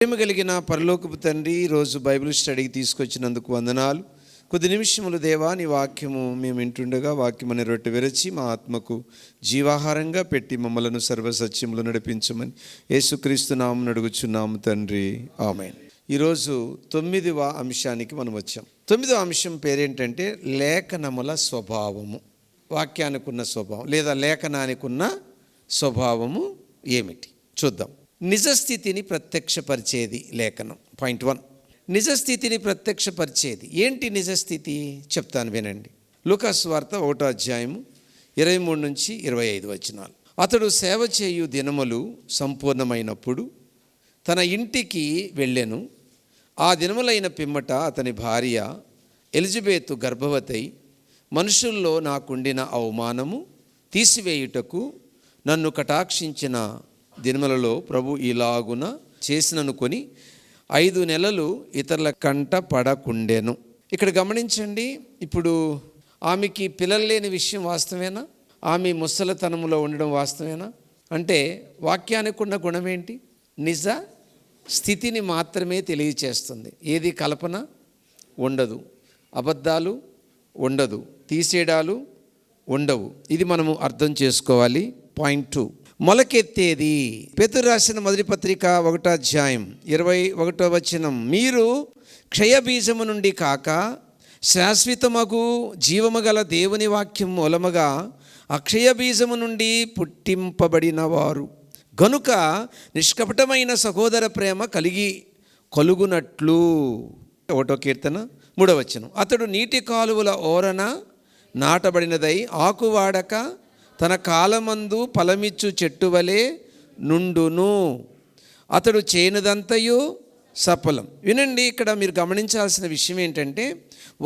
ప్రేమ కలిగిన పరలోకపు తండ్రి, ఈరోజు బైబిల్ స్టడీకి తీసుకొచ్చినందుకు వందనాలు. కొద్ది నిమిషములు దేవా, నీ వాక్యము మేము వింటుండగా వాక్యమని రొట్టె విరచి మా ఆత్మకు జీవాహారంగా పెట్టి మమ్మలను సర్వసత్యములు నడిపించమని యేసుక్రీస్తు నామమున అడుగుచున్నాము తండ్రి, ఆమేన్. ఈరోజు 9వ అంశానికి మనం వచ్చాం. 9వ అంశం పేరేంటంటే లేఖనముల స్వభావము. వాక్యానికి ఉన్న స్వభావం లేదా లేఖనానికి ఉన్న స్వభావము ఏమిటి చూద్దాం. నిజస్థితిని ప్రత్యక్షపరిచేది లేఖనం. పాయింట్ 1, నిజస్థితిని ప్రత్యక్షపరిచేది. ఏంటి నిజస్థితి చెప్తాను వినండి. లూకాసు వార్త 1వ అధ్యాయము 23 నుంచి 25 వచనాలు. అతడు సేవ చేయు దినములు సంపూర్ణమైనప్పుడు తన ఇంటికి వెళ్ళెను. ఆ దినములైన పిమ్మట అతని భార్య ఎలిజబెతు గర్భవతై, మనుషుల్లో నాకుండిన అవమానము తీసివేయుటకు నన్ను కటాక్షించిన దినములలో ప్రభు ఇలాగున చేసిననుకొని 5 నెలలు ఇతరుల కంట పడకుండెను. ఇక్కడ గమనించండి, ఇప్పుడు ఆమెకి పిల్లలు లేని విషయం వాస్తవేనా? ఆమె ముసలితనంలో ఉండడం వాస్తవేనా? అంటే వాక్యానికి ఉన్న గుణం ఏంటి? నిజ స్థితిని మాత్రమే తెలియచేస్తుంది. ఏది కల్పన ఉండదు, అబద్ధాలు ఉండదు, తీసేయడాలు ఉండవు. ఇది మనము అర్థం చేసుకోవాలి. పాయింట్ 2, మొలకెత్తేది. పేతురు రాసిన మొదటి పత్రిక 1వ అధ్యాయం 21వ వచనం, మీరు క్షయబీజము నుండి కాక శాశ్వతమగు జీవము గల దేవుని వాక్యం మూలముగా అక్షయ బీజము నుండి పుట్టింపబడిన వారు గనుక నిష్కపటమైన సహోదర ప్రేమ కలుగునట్లు. 1వ కీర్తన 3వ వచనం, అతడు నీటి కాలువల ఓరన నాటబడినదై ఆకువాడక తన కాలమందు ఫలమిచ్చు చెట్టు వలె నుండును, అతడు చేయనిదంతయు సఫలం. వినండి, ఇక్కడ మీరు గమనించాల్సిన విషయం ఏంటంటే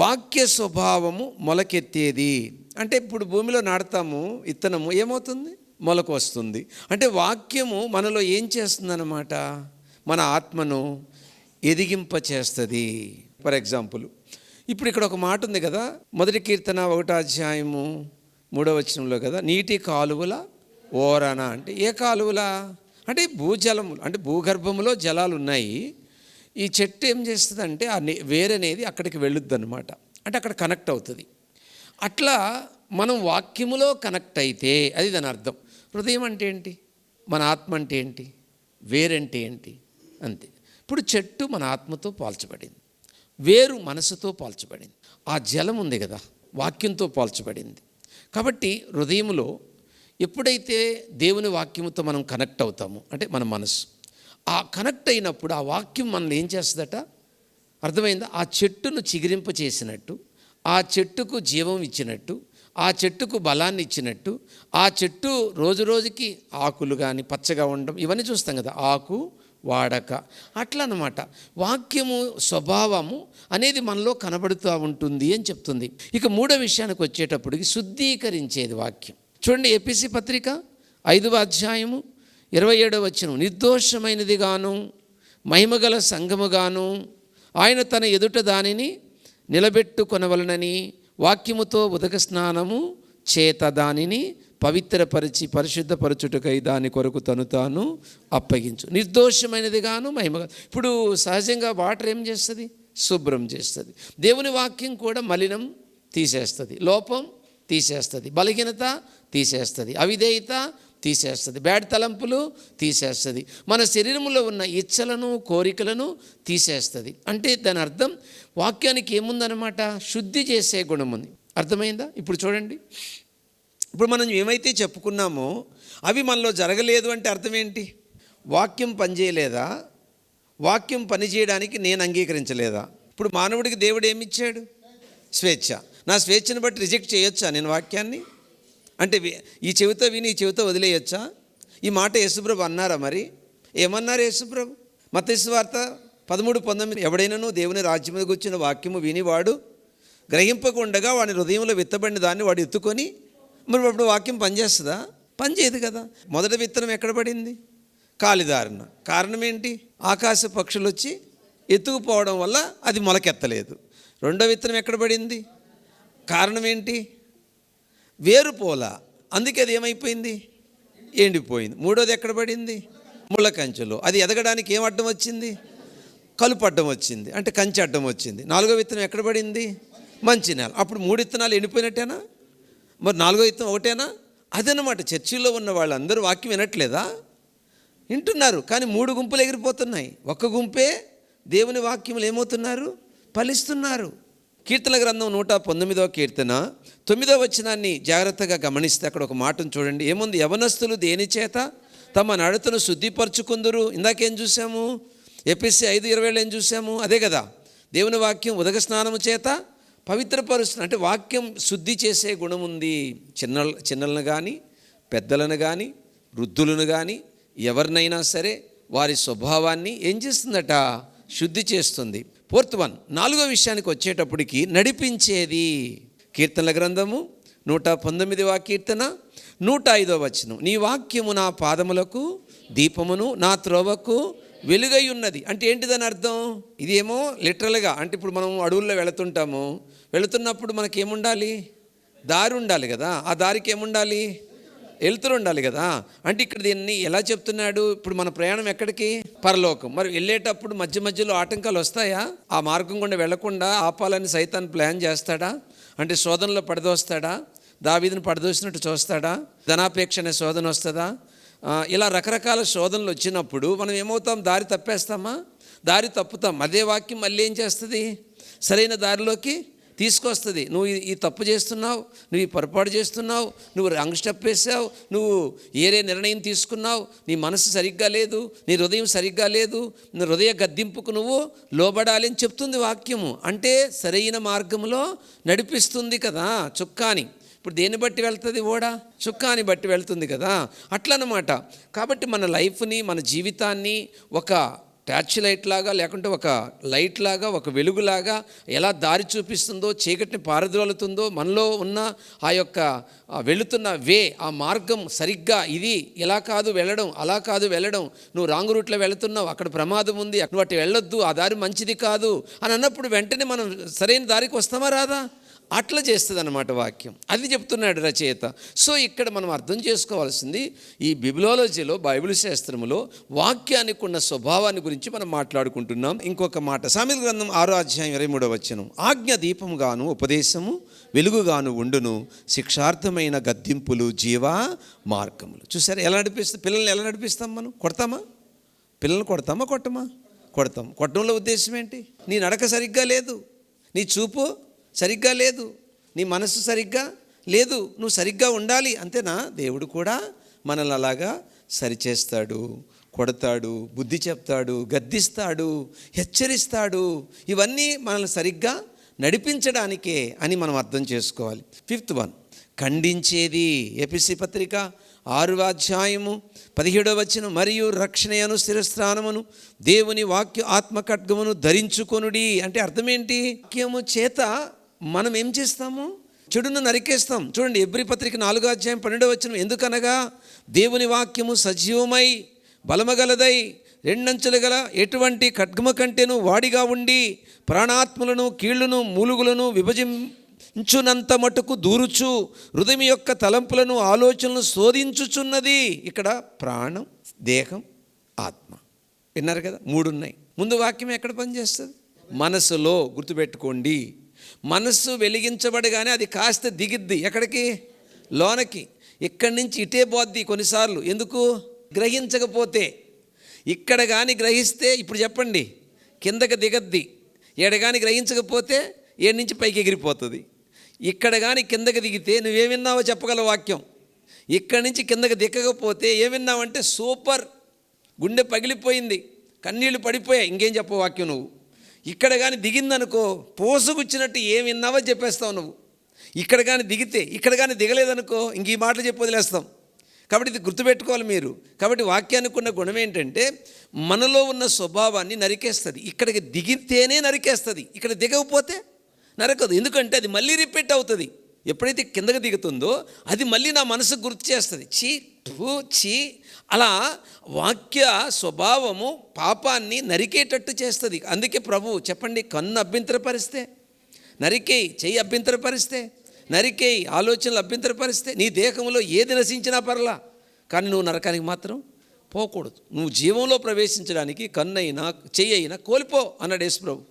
వాక్య స్వభావము మొలకెత్తేది. అంటే ఇప్పుడు భూమిలో నాటుతాము, విత్తనము ఏమవుతుంది? మొలకు వస్తుంది. అంటే వాక్యము మనలో ఏం చేస్తుందన్నమాట? మన ఆత్మను ఎదిగింప చేస్తుంది. ఫర్ ఎగ్జాంపుల్, ఇప్పుడు ఇక్కడ ఒక మాట ఉంది కదా, మొదటి కీర్తన 1వ అధ్యాయము 3వ వచనంలో కదా, నీటి కాలువల ఓరన. అంటే ఏ కాలువల? అంటే భూజలములు, అంటే భూగర్భంలో జలాలు ఉన్నాయి. ఈ చెట్టు ఏం చేస్తుంది అంటే ఆ వేరనేది అక్కడికి వెళ్ళుద్ది అనమాట. అంటే అక్కడ కనెక్ట్ అవుతుంది. అట్లా మనం వాక్యములో కనెక్ట్ అయితే అది దాని అర్థం. హృదయం అంటే ఏంటి? మన ఆత్మ అంటే ఏంటి? వేరంటే ఏంటి? అంతే. ఇప్పుడు చెట్టు మన ఆత్మతో పోల్చబడింది, వేరు మనసుతో పోల్చబడింది, ఆ జలం ఉంది కదా వాక్యంతో పోల్చబడింది. కాబట్టి హృదయంలో ఎప్పుడైతే దేవుని వాక్యముతో మనం కనెక్ట్ అవుతామో, అంటే మన మనసు ఆ కనెక్ట్ అయినప్పుడు ఆ వాక్యం మనల్ని ఏం చేస్తుందట? అర్థమైందా? ఆ చెట్టును చిగిరింప చేసినట్టు, ఆ చెట్టుకు జీవం ఇచ్చినట్టు, ఆ చెట్టుకు బలాన్ని ఇచ్చినట్టు, ఆ చెట్టు రోజు రోజుకి ఆకులు కానీ పచ్చగా ఉండడం ఇవన్నీ చూస్తాం కదా, ఆకు వాడక అట్లా అన్నమాట. వాక్యము స్వభావము అనేది మనలో కనబడుతూ ఉంటుంది అని చెప్తుంది. ఇక 3వ విషయానికి వచ్చేటప్పటికి శుద్ధీకరించేది వాక్యం. చూడండి, ఎఫెసీ పత్రిక 5వ అధ్యాయము 27వ వచనం, నిర్దోషమైనది గాను మహిమగల సంఘముగాను ఆయన తన ఎదుట దానిని నిలబెట్టుకొనవలనని వాక్యముతో ఉదక స్నానము చేత దానిని పవిత్రపరిచి పరిశుద్ధపరచుటకై దాని కొరకు తాను అప్పగించు. నిర్దోషమైనది గాను మహిమ. ఇప్పుడు సహజంగా వాటర్ ఏం చేస్తుంది? శుభ్రం చేస్తుంది. దేవుని వాక్యం కూడా మలినం తీసేస్తుంది, లోపం తీసేస్తుంది, బలహీనత తీసేస్తుంది, అవిధేయత తీసేస్తుంది, బ్యాడ్ తలంపులు తీసేస్తుంది, మన శరీరంలో ఉన్న ఇచ్చలను కోరికలను తీసేస్తుంది. అంటే దాని అర్థం వాక్యానికి ఏముందన్నమాట? శుద్ధి చేసే గుణం ఉంది. అర్థమైందా? ఇప్పుడు చూడండి, ఇప్పుడు మనం ఏమైతే చెప్పుకున్నామో అవి మనలో జరగలేదు అంటే అర్థం ఏంటి? వాక్యం పనిచేయలేదా? వాక్యం పనిచేయడానికి నేను అంగీకరించలేదా? ఇప్పుడు మానవుడికి దేవుడు ఏమిచ్చాడు? స్వేచ్ఛ. నా స్వేచ్ఛను బట్టి రిజెక్ట్ చేయొచ్చా నేను వాక్యాన్ని? అంటే ఈ చెవితో విని ఈ చెవితో వదిలేయొచ్చా? ఈ మాట యేసుప్రభు అన్నారా? మరి ఏమన్నారు యేసుప్రభు? మత్తయి సువార్త 13:19, ఎవడైనాను దేవుని రాజ్యమును గూర్చిన వాక్యము వినివాడు గ్రహింపకుండగా వాడి హృదయంలో విత్తబడిన దాన్ని వాడు ఎత్తుకొని, మరి అప్పుడు వాక్యం పనిచేస్తుందా? పనిచేయదు కదా. మొదటి విత్తనం ఎక్కడ పడింది? కాలిదారిన. కారణం ఏంటి? ఆకాశ పక్షులు వచ్చి ఎత్తుకుపోవడం వల్ల అది మొలకెత్తలేదు. రెండో విత్తనం ఎక్కడ పడింది? కారణం ఏంటి? వేరు పోల, అందుకే అది ఏమైపోయింది? ఎండిపోయింది. మూడోది ఎక్కడ పడింది? ముళ్ళ కంచెలో. అది ఎదగడానికి ఏం అడ్డం వచ్చింది? కలుపు అడ్డం వచ్చింది, అంటే కంచె అడ్డం వచ్చింది. 4వ విత్తనం ఎక్కడ పడింది? మంచి నేల. అప్పుడు 3 విత్తనాలు ఎండిపోయినట్టేనా? మరి 4వ విత్తనం ఒకటేనా? అదనమాట. చర్చిలో ఉన్న వాళ్ళందరూ వాక్యం వినట్లేదా? వింటున్నారు, కానీ 3 గుంపులు ఎగిరిపోతున్నాయి. ఒక్క గుంపే దేవుని వాక్యములు ఏమవుతున్నారు? ఫలిస్తున్నారు. కీర్తన గ్రంథం 119వ కీర్తన 9వ వచనాన్ని జాగ్రత్తగా గమనిస్తే అక్కడ ఒక మాటను చూడండి. ఏముంది? యవనస్తులు దేని చేత తమ నడతను శుద్ధిపరచుకుందురు. ఇందాకేం చూసాము? ఎఫెసీ 5:20 ఏం చూసాము? అదే కదా, దేవుని వాక్యం ఉదక స్నానము చేత పవిత్రపరుస్తుంది. అంటే వాక్యం శుద్ధి చేసే గుణం ఉంది. చిన్నలను కానీ, పెద్దలను కానీ, వృద్ధులను కానీ, ఎవరినైనా సరే వారి స్వభావాన్ని ఏం చేస్తుందట? శుద్ధి చేస్తుంది. 4th వన్, 4వ విషయానికి వచ్చేటప్పటికి నడిపించేది. కీర్తనల గ్రంథము 119వ కీర్తన 105వ వచనం, నీ వాక్యము నా పాదములకు దీపమును నా త్రోవకు వెలుగై ఉన్నది. అంటే ఏంటిదని అర్థం? ఇదేమో లిటరల్గా, అంటే ఇప్పుడు మనం అడవుల్లో వెళుతున్నప్పుడు మనకేముండాలి? దారి ఉండాలి కదా. ఆ దారికి ఏముండాలి? వెళ్తురు ఉండాలి కదా. అంటే ఇక్కడ దీన్ని ఎలా చెప్తున్నాడు? ఇప్పుడు మన ప్రయాణం ఎక్కడికి? పరలోకం. మరి వెళ్ళేటప్పుడు మధ్య మధ్యలో ఆటంకాలు వస్తాయా? ఆ మార్గం గుండా వెళ్లకుండా ఆపాలని సైతాన్ ప్లాన్ చేస్తాడా? అంటే శోధనలో పడదోస్తాడా? దావీదుని పడదోసినట్టు చూస్తాడా? ధనాపేక్ష అనే శోధన వస్తుందా? ఇలా రకరకాల శోధనలు వచ్చినప్పుడు మనం ఏమవుతాం? దారి తప్పేస్తామా? దారి తప్పుతాం. అదే వాక్యం మళ్ళీ ఏం చేస్తుంది? సరైన దారిలోకి తీసుకొస్తుంది. నువ్వు ఈ తప్పు చేస్తున్నావు, నువ్వు ఈ పొరపాటు చేస్తున్నావు, నువ్వు రాంగ్ స్టెప్ వేసావు, నువ్వు ఏరే నిర్ణయం తీసుకున్నావు, నీ మనసు సరిగ్గా లేదు, నీ హృదయం సరిగ్గా లేదు, నీ హృదయ గద్దింపుకు నువ్వు లోబడాలి అని చెప్తుంది వాక్యము. అంటే సరైన మార్గంలో నడిపిస్తుంది కదా. చుక్కాని ఇప్పుడు దేన్ని బట్టి వెళ్తుంది? ఓడ చుక్కాని బట్టి వెళ్తుంది కదా. అట్లనమాట. కాబట్టి మన లైఫ్ని, మన జీవితాన్ని ఒక టార్చ్ లైట్ లాగా, లేకుంటే ఒక లైట్ లాగా, ఒక వెలుగులాగా ఎలా దారి చూపిస్తుందో, చీకటిని పారద్రోలుతుందో, మనలో ఉన్న ఆ యొక్క వెళుతున్న ఆ మార్గం సరిగ్గా ఇది ఇలా కాదు వెళ్ళడం, అలా కాదు వెళ్ళడం, నువ్వు రాంగ్ రూట్లో వెళుతున్నావు, అక్కడ ప్రమాదం ఉంది, నువ్వు అటు వెళ్ళొద్దు, ఆ దారి మంచిది కాదు అని అన్నప్పుడు వెంటనే మనం సరైన దారికి వస్తామా రాదా? అట్లా చేస్తుంది అన్నమాట వాక్యం. అది చెప్తున్నాడు రచయిత. సో ఇక్కడ మనం అర్థం చేసుకోవాల్సింది, ఈ బిబ్లియాలజీలో, బైబిల్ శాస్త్రములో వాక్యానికి ఉన్న స్వభావాన్ని గురించి మనం మాట్లాడుకుంటున్నాం. ఇంకొక మాట, సామెతల గ్రంథం 6వ అధ్యాయం 23వ వచనం, ఆజ్ఞ దీపముగాను ఉపదేశము వెలుగుగాను ఉండును, శిక్షార్థమైన గద్దింపులు జీవా మార్గములు. చూసారా ఎలా నడిపిస్తాం? పిల్లల్ని ఎలా నడిపిస్తాం? మనం కొడతామా? పిల్లల్ని కొడతామా? కొడతాం. కొట్టడంలో ఉద్దేశం ఏంటి? నీ నడక సరిగ్గా లేదు, నీ చూపు సరిగ్గా లేదు, నీ మనసు సరిగ్గా లేదు, నువ్వు సరిగ్గా ఉండాలి. అంతేనా? దేవుడు కూడా మనల్ని అలాగా సరిచేస్తాడు, కొడతాడు, బుద్ధి చెప్తాడు, గద్దిస్తాడు, హెచ్చరిస్తాడు. ఇవన్నీ మనల్ని సరిగ్గా నడిపించడానికే అని మనం అర్థం చేసుకోవాలి. 5th one, ఖండించేది. ఎఫెసీ పత్రిక 6వ అధ్యాయము 17వ వచనం, మరియు రక్షణయను శిరస్త్రాణమును దేవుని వాక్య ఆత్మ ఖడ్గమును ధరించుకొనుడి. అంటే అర్థం ఏంటి? వాక్యము చేత మనం ఏం చేస్తాము? చెడును నరికేస్తాం. చూడండి, ఎబ్రీ పత్రిక 4వ అధ్యాయం 12వ వచనం, ఎందుకనగా దేవుని వాక్యము సజీవమై బలమగలదై రెండంచులు గల ఎటువంటి ఖడ్గము కంటేను వాడిగా ఉండి ప్రాణాత్మలను కీళ్లను మూలుగులను విభజించునంత మటుకు దూరుచు హృదయం యొక్క తలంపులను ఆలోచనలను శోధించుచున్నది. ఇక్కడ ప్రాణం, దేహం, ఆత్మ. విన్నారు కదా, 3 ఉన్నాయి. ముందు వాక్యం ఎక్కడ పనిచేస్తుంది? మనసులో. గుర్తుపెట్టుకోండి, మనస్సు వెలిగించబడగానే అది కాస్త దిగిద్ది. ఎక్కడికి? లోనకి. ఇక్కడి నుంచి ఇటే పోద్ది కొన్నిసార్లు. ఎందుకు? గ్రహించకపోతే. ఇక్కడ కానీ గ్రహిస్తే, ఇప్పుడు చెప్పండి, కిందకి దిగద్ది. ఏడ కానీ గ్రహించకపోతే ఏడు నుంచి పైకి ఎగిరిపోతుంది. ఇక్కడ కానీ కిందకి దిగితే నువ్వేం విన్నావో చెప్పగల వాక్యం. ఇక్కడి నుంచి కిందకి దిక్కకపోతే ఏం విన్నావంటే సూపర్, గుండె పగిలిపోయింది, కన్నీళ్లు పడిపోయాయి, ఇంకేం చెప్పవు వాక్యం. నువ్వు ఇక్కడ కానీ దిగిందనుకో, పోసుగుచ్చినట్టు ఏం విన్నావో చెప్పేస్తావు నువ్వు. ఇక్కడ కానీ దిగితే, ఇక్కడ కానీ దిగలేదనుకో, ఇంక ఈ మాటలు చెప్పి వదిలేస్తాం. కాబట్టి ఇది గుర్తుపెట్టుకోవాలి మీరు. కాబట్టి వాక్యానికి ఉన్న గుణం ఏంటంటే మనలో ఉన్న స్వభావాన్ని నరికేస్తుంది. ఇక్కడికి దిగితేనే నరికేస్తుంది, ఇక్కడ దిగకపోతే నరకదు. ఎందుకంటే అది మళ్ళీ రిపీట్ అవుతుంది. ఎప్పుడైతే కిందకి దిగుతుందో అది మళ్ళీ నా మనసుకు గుర్తు చేస్తుంది. చీ అలా వాక్య స్వభావము పాపాన్ని నరికేటట్టు చేస్తుంది. అందుకే ప్రభువు చెప్పండి, కన్ను అభ్యంతరపరిస్తే నరికేయి, చెయ్యి అభ్యంతరపరిస్తే నరికేయి, ఆలోచనలు అభ్యంతరపరిస్తే నీ దేహంలో ఏది నశించినా పర్లా, కానీ నువ్వు నరకానికి మాత్రం పోకూడదు. నువ్వు జీవంలో ప్రవేశించడానికి కన్నైనా చెయ్యి అయినా కోల్పో అన్నాడు యేసుప్రభు.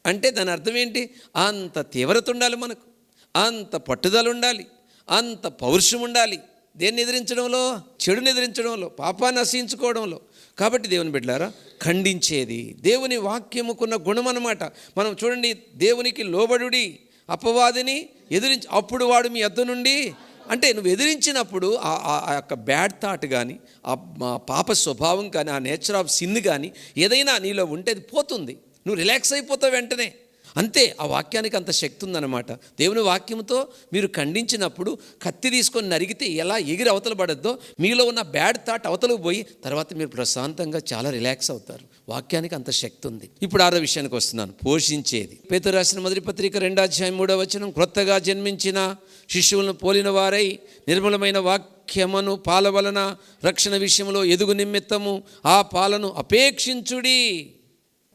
అంటే దాని అర్థం ఏంటి? అంత తీవ్రత ఉండాలి మనకు, అంత పట్టుదల ఉండాలి, అంత పౌరుషం ఉండాలి. దేన్ని ఎదిరించడంలో? చెడుని ఎదిరించడంలో, పాపాన్ని నశించుకోవడంలో. కాబట్టి దేవుని బిడ్డలారా, ఖండించేది దేవుని వాక్యముకున్న గుణం అన్నమాట. మనం చూడండి, దేవునికి లోబడుడి, అపవాదిని ఎదిరించి, అప్పుడు వాడు మీ యొద్ద నుండి. అంటే నువ్వు ఎదిరించినప్పుడు ఆ యొక్క బ్యాడ్ థాట్ కానీ, ఆ పాప స్వభావం కానీ, ఆ నేచర్ ఆఫ్ సిన్ కానీ ఏదైనా నీలో ఉంటే అది పోతుంది. నువ్వు రిలాక్స్ అయిపోతావు వెంటనే. అంతే, ఆ వాక్యానికి అంత శక్తి ఉందన్నమాట. దేవుని వాక్యంతో మీరు ఖండించినప్పుడు కత్తి తీసుకొని నరిగితే ఎలా ఎగిరి అవతల పడద్దో, మీలో ఉన్న బ్యాడ్ థాట్ అవతలకు పోయి తర్వాత మీరు ప్రశాంతంగా చాలా రిలాక్స్ అవుతారు. వాక్యానికి అంత శక్తి ఉంది. ఇప్పుడు 6వ విషయానికి వస్తున్నాను, పోషించేది. పేతురు రాసిన మొదటి పత్రిక 2:3 క్రొత్తగా జన్మించిన శిశువులను పోలిన వారై నిర్మలమైన వాక్యమును పాల వలన రక్షణ విషయంలో ఎదుగు నిమిత్తము ఆ పాలను అపేక్షించుడి.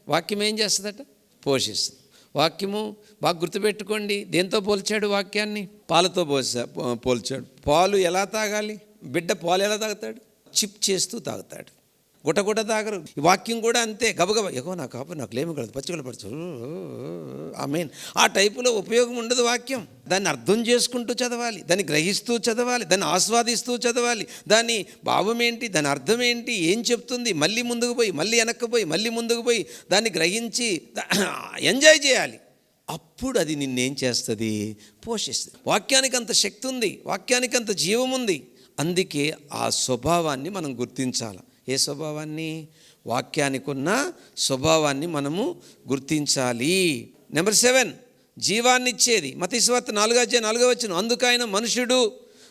వాక్యం ఏం చేస్తుందట? పోషిస్తుంది. వాక్యము బాగా గుర్తుపెట్టుకోండి. దేంతో పోల్చాడు వాక్యాన్ని? పాలతో పోల్చాడు. పాలు ఎలా తాగాలి? బిడ్డ పాలు ఎలా తాగుతాడు? చిప్ చేస్తూ తాగుతాడు, గుటగుట తాగరు. ఈ వాక్యం కూడా అంతే. గబగబ ఎగో నాకు కాపు, నాకు లేమి కలదు, పచ్చికలు పడుచు ఆమేన్, ఆ టైపులో ఉపయోగం ఉండదు వాక్యం. దాన్ని అర్థం చేసుకుంటూ చదవాలి, దాన్ని గ్రహిస్తూ చదవాలి, దాన్ని ఆస్వాదిస్తూ చదవాలి. దాని భావం ఏంటి, దాని అర్థం ఏంటి, ఏం చెప్తుంది, మళ్ళీ ముందుకు పోయి మళ్ళీ వెనక్కిపోయి మళ్ళీ ముందుకు పోయి దాన్ని గ్రహించి ఎంజాయ్ చేయాలి. అప్పుడు అది నిన్నేం చేస్తుంది? పోషిస్తుంది. వాక్యానికి అంత శక్తి ఉంది, వాక్యానికి అంత జీవం ఉంది. అందుకే ఆ స్వభావాన్ని మనం గుర్తించాలి. ఏ స్వభావాన్ని? వాక్యానికి ఉన్న స్వభావాన్ని మనము గుర్తించాలి. నెంబర్ 7, జీవాన్ని ఇచ్చేది. మత్తయి సువార్త 4:4 అందుకైన మనుషుడు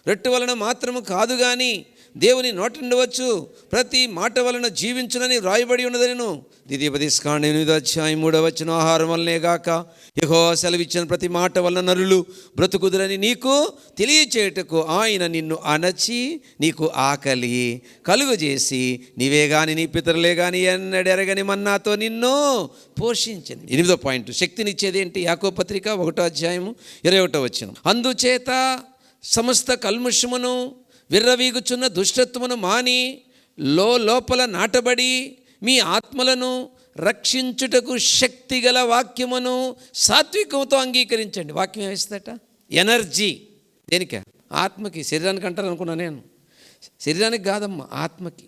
రొట్టె వలన మాత్రము కాదు కానీ దేవుని నోట ఉండవచ్చు ప్రతి మాట వలన జీవించునని వ్రాయబడి ఉన్నదనెను. ద్వితీయోపదేశకాండ 8:3 ఆహారం వలనే గాక యెహోవా సెలవిచ్చిన ప్రతి మాట వలన నరులు బ్రతుకుదురని నీకు తెలియచేయుటకు ఆయన నిన్ను అణచి నీకు ఆకలి కలుగజేసి నీవే గాని నీ పితరులే గాని ఎన్నడెరగని మన్నాతో నిన్ను పోషించింది. 8వ పాయింట్, శక్తినిచ్చేది ఏంటి? యాకోబు పత్రిక 1:21 అందుచేత సమస్త కల్ముషమును విర్రవీగుచున్న దుష్టత్వమును మాని లోపల నాటబడి మీ ఆత్మలను రక్షించుటకు శక్తిగల వాక్యమును సాత్వికంతో అంగీకరించండి. వాక్యం ఏమిస్తట? ఎనర్జీ. దేనికా? ఆత్మకి. శరీరానికి అంటారు అనుకున్నా నేను. శరీరానికి కాదమ్మా, ఆత్మకి.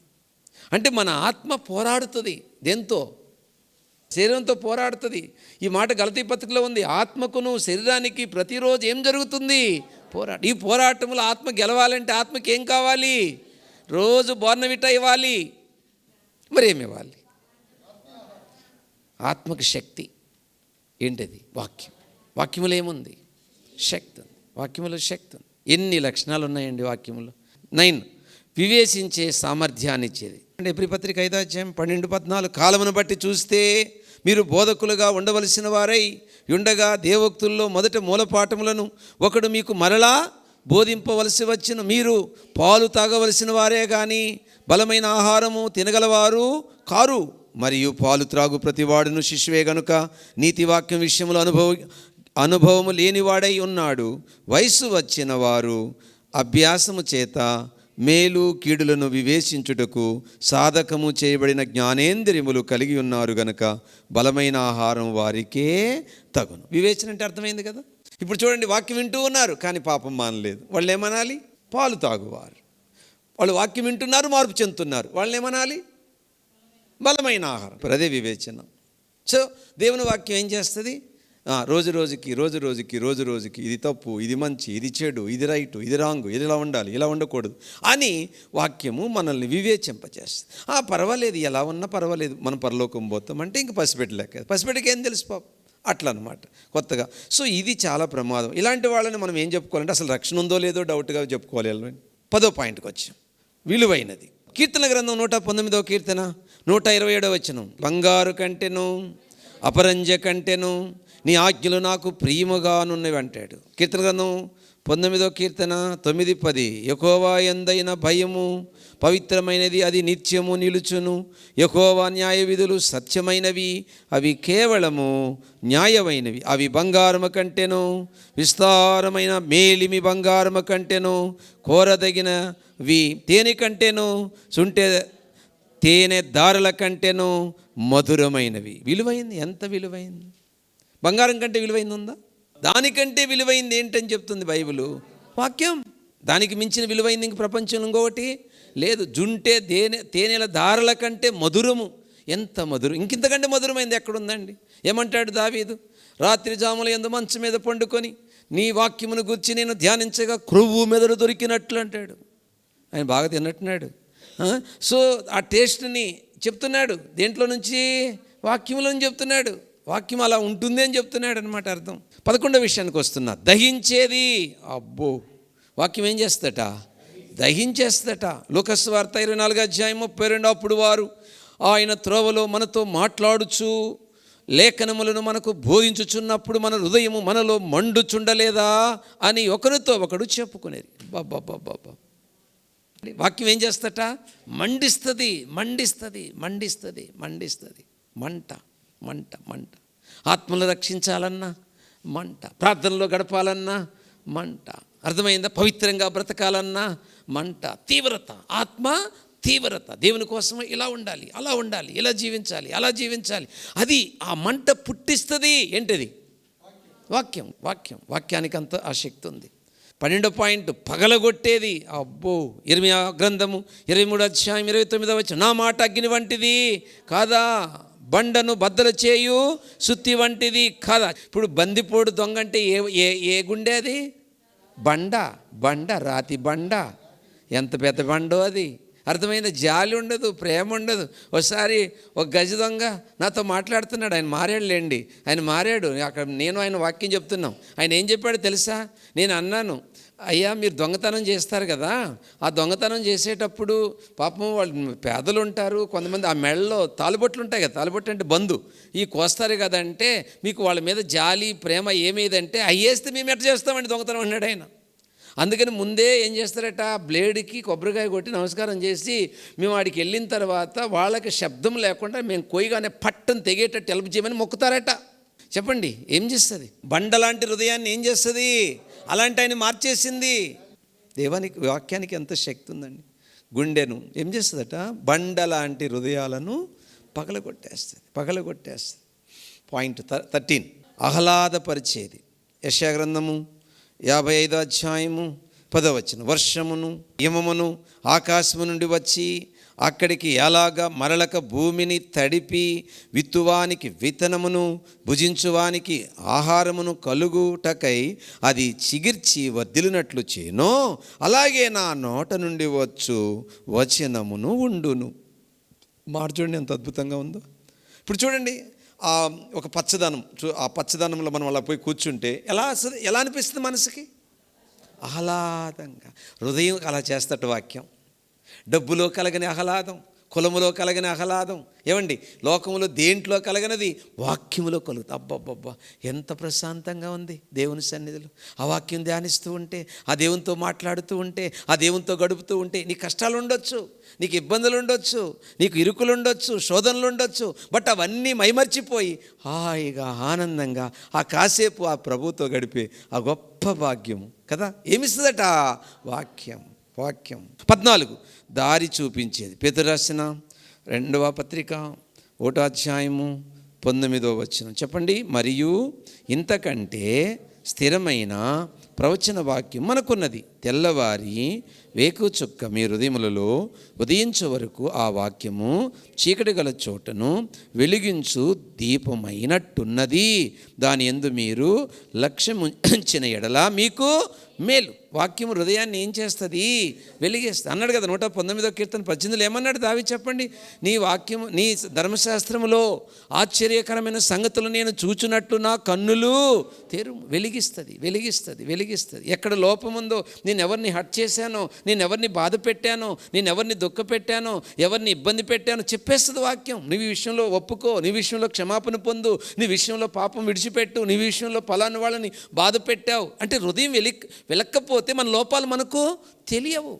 అంటే మన ఆత్మ పోరాడుతుంది. దేంతో? శరీరంతో పోరాడుతుంది. ఈ మాట గలతీ పత్రికలో ఉంది. ఆత్మకును శరీరానికి ప్రతిరోజు ఏం జరుగుతుంది? ఈ పోరాటంలో ఆత్మ గెలవాలంటే ఆత్మకి ఏం కావాలి? రోజు బోర్నవిటా ఇవ్వాలి. మరి ఏమి ఇవ్వాలి? ఆత్మకి శక్తి. ఏంటది? వాక్యం. వాక్యములో ఏముంది? శక్తి ఉంది. వాక్యములో శక్తి ఉంది. ఎన్ని లక్షణాలు ఉన్నాయండి వాక్యములో. 9, వివేచించే సామర్థ్యాన్ని ఇచ్చేది. అంటే ఎబ్రీ పత్రిక 5:12 కాలమును బట్టి చూస్తే మీరు బోధకులుగా ఉండవలసిన వారై ఉండగా దేవోక్తుల్లో మొదట మూలపాఠములను ఒకడు మీకు మరలా బోధింపవలసి వచ్చిన మీరు పాలు తాగవలసిన వారే కానీ బలమైన ఆహారము తినగలవారు కారు. మరియు పాలు త్రాగు ప్రతివాడును శిశువే గనుక నీతివాక్యం విషయంలో అనుభవము లేనివాడై ఉన్నాడు. వయసు వచ్చిన వారు అభ్యాసము చేత మేలు కీడులను వివేచించుటకు సాధకము చేయబడిన జ్ఞానేంద్రియములు కలిగి ఉన్నారు గనక బలమైన ఆహారం వారికే తగును. వివేచన అంటే అర్థమైంది కదా. ఇప్పుడు చూడండి, వాక్యం వింటూ ఉన్నారు కానీ పాపం మానలేదు. వాళ్ళు ఏమనాలి? పాలు తాగువారు. వాళ్ళు వాక్యం వింటున్నారు, మార్పు చెందుతున్నారు. వాళ్ళని ఏమనాలి? బలమైన ఆహారం. అదే వివేచన. సో దేవుని వాక్యం ఏం చేస్తుంది? రోజు రోజుకి ఇది తప్పు, ఇది మంచి, ఇది చెడు, ఇది రైటు, ఇది రాంగు, ఇది ఇలా ఉండాలి, ఇలా ఉండకూడదు అని వాక్యము మనల్ని వివేచింపచేస్తుంది. పర్వాలేదు, ఎలా ఉన్నా పర్వాలేదు, మనం పరలోకం పోతాం అంటే ఇంక పసిపెట్టలేక. పసిపెట్టకి ఏం తెలుసు పాపం, అట్లా అనమాట కొత్తగా. సో ఇది చాలా ప్రమాదం. ఇలాంటి వాళ్ళని మనం ఏం చెప్పుకోవాలంటే అసలు రక్షణ ఉందో లేదో డౌట్గా చెప్పుకోవాలి. 10వ పాయింట్కి వచ్చాం, విలువైనది. కీర్తన గ్రంథం 119వ కీర్తన 127 బంగారు కంటెను అపరంజ కంటెను నీ ఆజ్ఞలు నాకు ప్రియముగానున్నవి అంటాడు. కీర్తన గ్రంథం 19వ కీర్తన 9:10 యెహోవా యందైన భయము పవిత్రమైనది, అది నిత్యము నిలుచును. యెహోవా న్యాయ విధులు సత్యమైనవి, అవి కేవలము న్యాయమైనవి. అవి బంగారము కంటెను విస్తారమైన మేలిమి బంగారము కంటెను కోరదగినవి తేనె కంటెను తేనె దారుల కంటేనూ మధురమైనవి. విలువైంది, ఎంత విలువైంది! బంగారం కంటే విలువైంది ఉందా? దానికంటే విలువైంది ఏంటని చెప్తుంది బైబిలు వాక్యం. దానికి మించిన విలువైంది ఇంక ప్రపంచంలో ఇంకొకటి లేదు. జుంటే తేనెల దారుల కంటే మధురము. ఎంత మధురం! ఇంకింతకంటే మధురమైంది ఎక్కడుందండి? ఏమంటాడు దావీదు? రాత్రి జాముల యందు మంచం మీద పండుకొని నీ వాక్యమును గురించి నేను ధ్యానించగా క్రొవ్వు మెదడు దొరికినట్లు అంటాడు. ఆయన బాగా తిన్నట్టున్నాడు. సో ఆ టేస్ట్ని చెప్తున్నాడు. దేంట్లో నుంచి? వాక్యంలో నుంచి చెప్తున్నాడు. వాక్యం అలా ఉంటుంది అని చెప్తున్నాడు అనమాట అర్థం. 11వ విషయానికి వస్తున్నా. దహించేది. అబ్బో, వాక్యం ఏం చేస్తట? దహించేస్తట. లూకాసు వార్త 24:32. అప్పుడు వారు ఆయన త్రోవలో మనతో మాట్లాడుచు లేఖనములను మనకు బోధించుచున్నప్పుడు మన హృదయము మనలో మండుచుండలేదా అని ఒకరితో ఒకడు చెప్పుకునేది. బాబా, వాక్యం ఏం చేస్తట? మండిస్తుంది, మండిస్తుంది, మండిస్తుంది, మండిస్తుంది. మంట మంట మంట. ఆత్మను రక్షించాలన్నా మంట, ప్రార్థనలో గడపాలన్నా మంట, అర్థమైందా? పవిత్రంగా బ్రతకాలన్నా మంట, తీవ్రత, ఆత్మ తీవ్రత. దేవుని కోసం ఇలా ఉండాలి, అలా ఉండాలి, ఇలా జీవించాలి, అలా జీవించాలి. అది ఆ మంట పుట్టిస్తుంది. ఏంటిది? వాక్యం. వాక్యం. వాక్యానికి అంత ఆసక్తి ఉంది. 12వ పాయింట్, పగలగొట్టేది. అబ్బో, ఇర్మియా గ్రంథము 23:29. నా మాట అగ్ని వంటిది కాదా, బండను బద్దలు చేయు సుత్తి వంటిది కాదా. ఇప్పుడు బందిపోడు దొంగ అంటే ఏ గుండె అది? బండ. బండ, రాతి బండ. ఎంత పెద్ద బండో అది. అర్థమైంది? జాలి ఉండదు, ప్రేమ ఉండదు. ఒకసారి ఒక గజ దొంగ నాతో మాట్లాడుతున్నాడు. ఆయన మారాడులేండి, ఆయన మారాడు. అక్కడ నేను ఆయన వాక్యం చెప్తున్నాం. ఆయన ఏం చెప్పాడు తెలుసా? నేను అన్నాను, అయ్యా మీరు దొంగతనం చేస్తారు కదా, ఆ దొంగతనం చేసేటప్పుడు పాపం వాళ్ళు పేదలు ఉంటారు, కొంతమంది ఆ మెడలో తాలుబొట్లు ఉంటాయి కదా, తాలుబొట్లు అంటే బంధు, ఈ కోస్తారు కదంటే మీకు వాళ్ళ మీద జాలి ప్రేమ ఏమేదంటే అయ్యేస్తే మేము ఎట్లా చేస్తామండి దొంగతనం అన్నాడు ఆయన. అందుకని ముందే ఏం చేస్తారట, బ్లేడ్కి కొబ్బరికాయ కొట్టి నమస్కారం చేసి మేము వాడికి వెళ్ళిన తర్వాత వాళ్ళకి శబ్దం లేకుండా మేము కొయ్యగానే పట్టను తెగేటట్టు హెల్ప్ చేయమని మొక్కుతారట. చెప్పండి, ఏం చేస్తుంది? బండలాంటి హృదయాన్ని ఏం చేస్తుంది? అలాంటి ఆయన మార్చేసింది. దేవానికి వాక్యానికి ఎంత శక్తి ఉందండి. గుండెను ఏం చేస్తుందట? బండలాంటి హృదయాలను పగలగొట్టేస్తుంది, పగలగొట్టేస్తుంది. పాయింట్ 13, ఆహ్లాదపరిచేది. యెషయా గ్రంథము 55:10. వర్షమును హిమమును ఆకాశము నుండి వచ్చి అక్కడికి ఎలాగా మరలక భూమిని తడిపి విత్తువానికి విత్తనమును భుజించువానికి ఆహారమును కలుగుటకై అది చిగిర్చి వర్ధిల్లినట్లు చేనో అలాగే నా నోట నుండి వచ్చు వచనమును ఉండును. మాట చూడండి ఎంత అద్భుతంగా ఉందో. ఇప్పుడు చూడండి, ఒక పచ్చదనం, ఆ పచ్చదనంలో మనం అలా పోయి కూర్చుంటే ఎలా అనిపిస్తుంది మనసుకి? ఆహ్లాదంగా. హృదయం అలా చేస్తట వాక్యం. డబ్బులో కలగని ఆహ్లాదం, కులములో కలగని ఆహ్లాదం, ఏమండి లోకములో దేంట్లో కలగనది వాక్యములో కలుగుతుంది. అబ్బబ్బబ్బా, ఎంత ప్రశాంతంగా ఉంది దేవుని సన్నిధిలో. ఆ వాక్యం ధ్యానిస్తూ ఉంటే, ఆ దేవునితో మాట్లాడుతూ ఉంటే, ఆ దేవునితో గడుపుతూ ఉంటే, నీకు కష్టాలు ఉండొచ్చు, నీకు ఇబ్బందులు ఉండొచ్చు, నీకు ఇరుకులు ఉండొచ్చు, శోధనలు ఉండొచ్చు, బట్ అవన్నీ మైమర్చిపోయి హాయిగా ఆనందంగా ఆ కాసేపు ఆ ప్రభుతో గడిపే ఆ గొప్ప భాగ్యము కదా ఏమిస్తుందట? వాక్యం. వాక్యం. 14, దారి చూపించేది. పేతురు రాసిన 2వ పత్రిక 1:19. చెప్పండి, మరియు ఇంతకంటే స్థిరమైన ప్రవచన వాక్యం మనకున్నది. తెల్లవారి వేకు చుక్క మీ హృదయములలో ఉదయించే వరకు ఆ వాక్యము చీకటి గల చోటను వెలిగించు దీపమైనట్టున్నది. దాని యందు మీరు లక్ష్యముంచిన ఎడల మీకు మేలు. వాక్యము హృదయాన్ని ఏం చేస్తుంది? వెలిగేస్తుంది అన్నాడు కదా 119వ కీర్తన 18. ఏమన్నాడు దావీదు? చెప్పండి, నీ వాక్యము, నీ ధర్మశాస్త్రములో ఆశ్చర్యకరమైన సంగతులు నేను చూచునట్లు నా కన్నులు తెరుము. వెలిగిస్తుంది, వెలిగిస్తుంది, వెలిగిస్తుంది. ఎక్కడ లోపం ఉందో, నేను ఎవరిని హర్ట్ చేశానో, నేను ఎవరిని బాధ పెట్టానో, నేను ఎవరిని దుఃఖ పెట్టానో, ఎవరిని ఇబ్బంది పెట్టానో చెప్పేస్తుంది వాక్యం. నీ విషయంలో ఒప్పుకో, నీ విషయంలో క్షమాపణ పొందు, నీ విషయంలో పాపం విడిచిపెట్టు, నీ విషయంలో పలాని వాళ్ళని బాధ పెట్టావు అంటే హృదయం వెలక్కపోతే మన లోపాలు మనకు తెలియవు.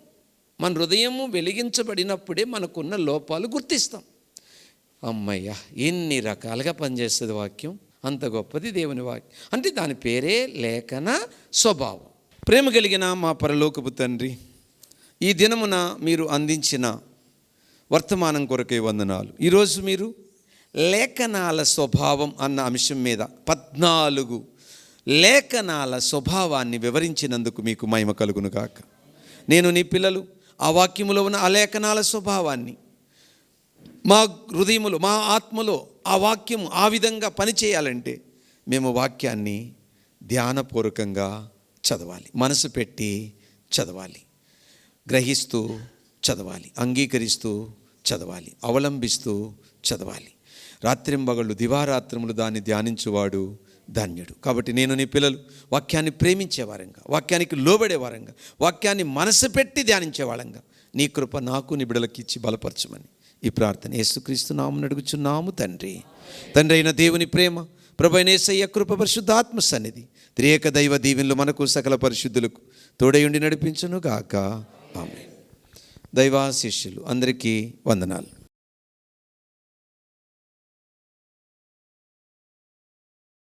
మన హృదయము వెలిగించబడినప్పుడే మనకున్న లోపాలు గుర్తిస్తాం. అమ్మయ్య, ఎన్ని రకాలుగా పనిచేస్తుంది వాక్యం. అంత గొప్పది దేవుని వాక్యం. అంటే దాని పేరే లేఖన స్వభావం. ప్రేమ కలిగిన మా పరలోకపు తండ్రి, ఈ దినమున మీరు అందించిన వర్తమానం కొరకే వందనాలు. ఈరోజు మీరు లేఖనాల స్వభావం అన్న అంశం మీద 14 లేఖనాల స్వభావాన్ని వివరించినందుకు మీకు మహిమ కలుగును గాక. నేను నీ పిల్లలు ఆ వాక్యములో ఉన్న ఆ లేఖనాల స్వభావాన్ని మా హృదయములో, మా ఆత్మలో ఆ వాక్యము ఆ విధంగా పనిచేయాలంటే మేము వాక్యాన్ని ధ్యానపూర్వకంగా చదవాలి, మనసు పెట్టి చదవాలి, గ్రహిస్తూ చదవాలి, అంగీకరిస్తూ చదవాలి, అవలంబిస్తూ చదవాలి. రాత్రింబగళ్ళు దివారాత్రములు దాన్ని ధ్యానించువాడు ధన్యుడు. కాబట్టి నేను నీ పిల్లలు వాక్యాన్ని ప్రేమించే వారంగా, వాక్యానికి లోబడే వారంగా, వాక్యాన్ని మనసు పెట్టి ధ్యానించే వాళ్ళంగా నీ కృప నాకు నీ బిడ్డలకి ఇచ్చి బలపరచమని ఈ ప్రార్థన యేసుక్రీస్తు నామమున అడుగుచున్నాము తండ్రి. తండ్రి అయిన దేవుని ప్రేమ, ప్రభువైన యేసయ్య కృప, పరిశుద్ధాత్మ సన్నిధి, త్రియేక దైవ దీవెనలు మనకు సకల పరిశుద్ధులకు తోడయుండి నడిపించును గాక. ఆమేన్. దైవాశీస్సులు. అందరికీ వందనాలు.